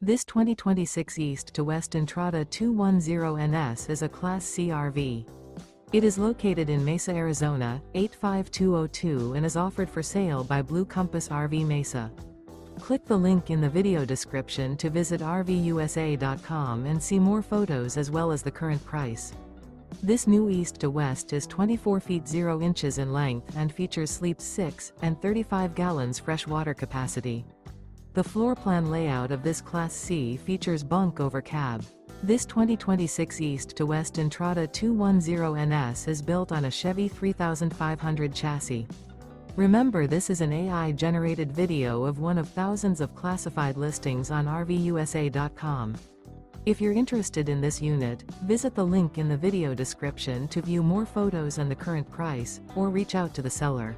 This 2026 East to West Entrada 210NS is a Class C RV. It is located in Mesa, Arizona, 85202 and is offered for sale by Blue Compass RV Mesa. Click the link in the video description to visit RVUSA.com and see more photos as well as the current price. This new East to West is 24 feet 0 inches in length and features sleeps 6 and 35 gallons fresh water capacity. The floor plan layout of this Class C features bunk over cab. This 2026 East to West Entrada 210NS is built on a Chevy 3500 chassis. Remember, this is an AI-generated video of one of thousands of classified listings on RVUSA.com. If you're interested in this unit, visit the link in the video description to view more photos and the current price, or reach out to the seller.